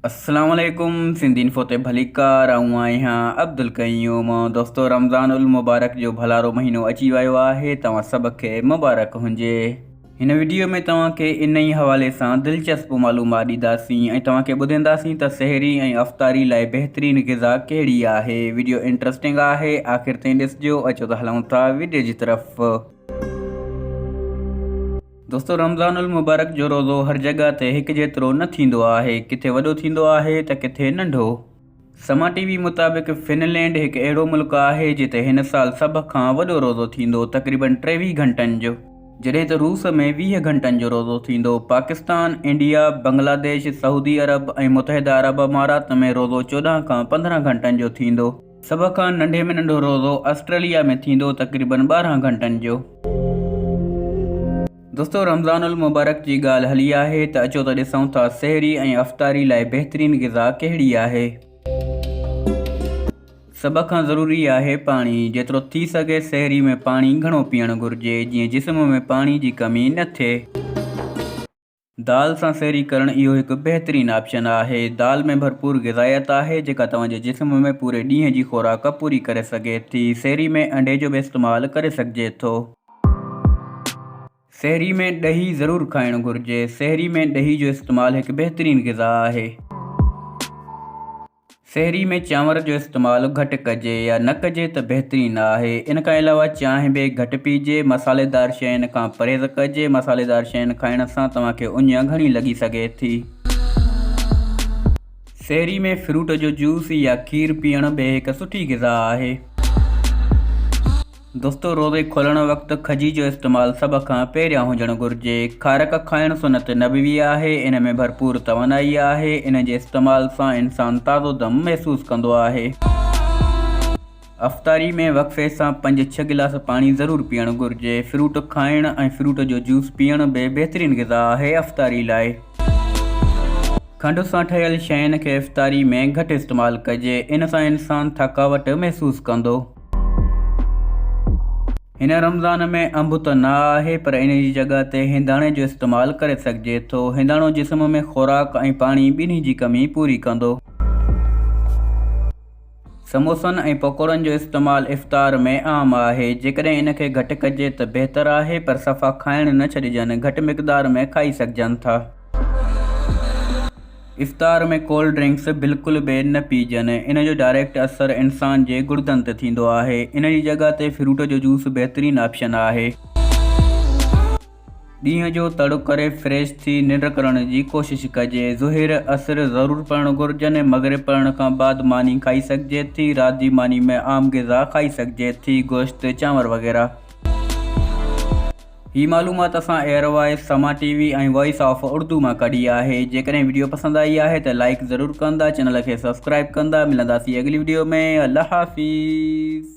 अस्सलाम वालेकुम सिंधीन फोते भलीकार आऊं आहियां अब्दुल कयूम। दोस्तों रमज़ानुल मुबारक जो भलारो महीनो अची वियो आहे। तव्हां सभ खे मुबारक हुजे। हिन वीडियो में तव्हांखे इन ई हवाले सां दिलचस्प मालूमात ॾींदासीं ऐं तव्हांखे ॿुधाईंदासीं त सहरी ऐं अफ़्तारी लाइ बहितरीन ग़िज़ा कहिड़ी आहे। वीडियो इंट्रस्टिंग आहे, आख़िर ताईं ॾिसजो। अचो त हलूं था वीडियो जी तरफ़। दोस्तों रमज़ानुल मुबारक जो रोज़ो हर जगह ते हिकु जेतिरो न थींदो आहे। किथे वॾो थींदो आहे त किथे नंढो। समा टीवी मुताबिक़ फिनलैंड हिकु अहिड़ो मुल्क आहे जिते हिन साल सभ खां वॾो रोज़ो थींदो, तक़रीबन 23 घंटनि जो, जॾहिं त रूस में 20 घंटनि जो रोज़ो थींदो। पाकिस्तान, इंडिया, बांग्लादेश, सऊदी अरब ऐं मुतहदा अरब अमारात में रोज़ो 14 खां 15 घंटनि जो थींदो। सभ खां नंढे में नंढो रोज़ो ऑस्ट्रेलिया में थींदो, तक़रीबन 12 घंटनि जो। दोस्तों रमज़ानुल मुबारक जी ॻाल्हि हली आहे त अचो त ॾिसूं था सहरी ऐं अफ़्तारी लाइ बहितरीन ग़िज़ा कहिड़ी आहे। सभ खां ज़रूरी आहे पाणी। जेतिरो थी सघे सहरी में पाणी घणो पीअणु घुरिजे, जीअं जिस्म में पाणी जी कमी न थिए। दाल सां सहरी करणु इहो हिकु बहितरीनु ऑप्शन आहे। दाल में भरपूर ग़िज़ायत आहे जेका तव्हांजे जिस्म में पूरे ॾींहं जी ख़ुराक पूरी करे सघे थी। सहरी में अंडे जो बि इस्तेमालु करे सघिजे थो। सहरी में ॾही ज़रूरु खाइणु घुरिजे। सहरी में ॾही जो इस्तेमालु हिकु बहितरीनु ग़िज़ा आहे। सहरी में चांवर जो इस्तेमालु घटि कजे या न कजे त बहितरीनु आहे। इन खां अलावा चांहि बि घटि पीजे। मसालेदार शयुनि खां परहेज़ कजे। मसालेदार शयुनि खाइण सां तव्हांखे उञ घणी लॻी सघे थी। सहरी में फ्रूट जो जूस या खीर पीअण बि हिकु सुठी ग़िज़ा आहे। दोस्तों रोज़े खोलण वक़्तु खजी जो इस्तेमालु सभ खां पहिरियां हुजणु घुरिजे। खारक खाइणु सुनत नबवी आहे। इन में भरपूर तवानाई आहे। इन जे इस्तेमाल सां इंसानु ताज़ो दम महसूसु कंदो आहे। अफ़्तारी में वक़फ़े सां 5-6 गिलास पाणी ज़रूरु पीअणु घुरिजे। फ्रूट खाइणु ऐं फ्रूट जो जूस पीअणु बि बहितरीनु ग़िज़ा आहे अफ़्तारी लाइ। खंड सां ठहियल शयुनि खे इफ़्तारी में घटि इस्तेमालु कजे। इन सां इंसानु थकावट महसूसु कंदो। हिन रमज़ान में अंब त न आहे, पर इन जी जॻह ते हिंदाणे जो इस्तेमालु करे सघिजे थो। हिंदाणो जिस्म में ख़ुराक ऐं पाणी ॿिन्ही जी कमी पूरी कंदो। समोसनि ऐं पकोड़नि जो इस्तेमालु इफ़्तार में आम आहे। जेकॾहिं इन खे घटि कजे त बहितरु आहे, पर सफ़ा खाइणु न छॾिजनि। घटि मिक़दार में खाई सघिजनि था। इफ़्तार में कोल्ड ड्रिंक्स बिल्कुलु बि न पीजनि। इन जो डायरेक्ट असरु इंसान जे गुर्दनि ते थींदो आहे। इन जी जॻह ते फ्रूट जो जूस बहितरीनु ऑप्शन आहे। ॾींहं जो तड़ो करे फ्रेश थी निंड करण जी कोशिशि कजे। ज़ुहिर असर ज़रूरु पढ़णु घुरिजनि। मग़रिब पढ़ण खां बाद मानी खाई सघिजे थी। राति जी मानी में आम ग़िज़ा खाई सघिजे थी, गोश्त, चांवर वग़ैरह। ही मालूमात असां एयरवाइस, समा टीवी ऐं वॉइस ऑफ उर्दू मां कढी आहे। जेकॾहिं वीडियो पसंदि आई आहे त लाइक ज़रूरु कंदा, चैनल खे सब्सक्राइब कंदा। मिलंदासीं अगली वीडियो में। अल्लाह हाफ़िज़।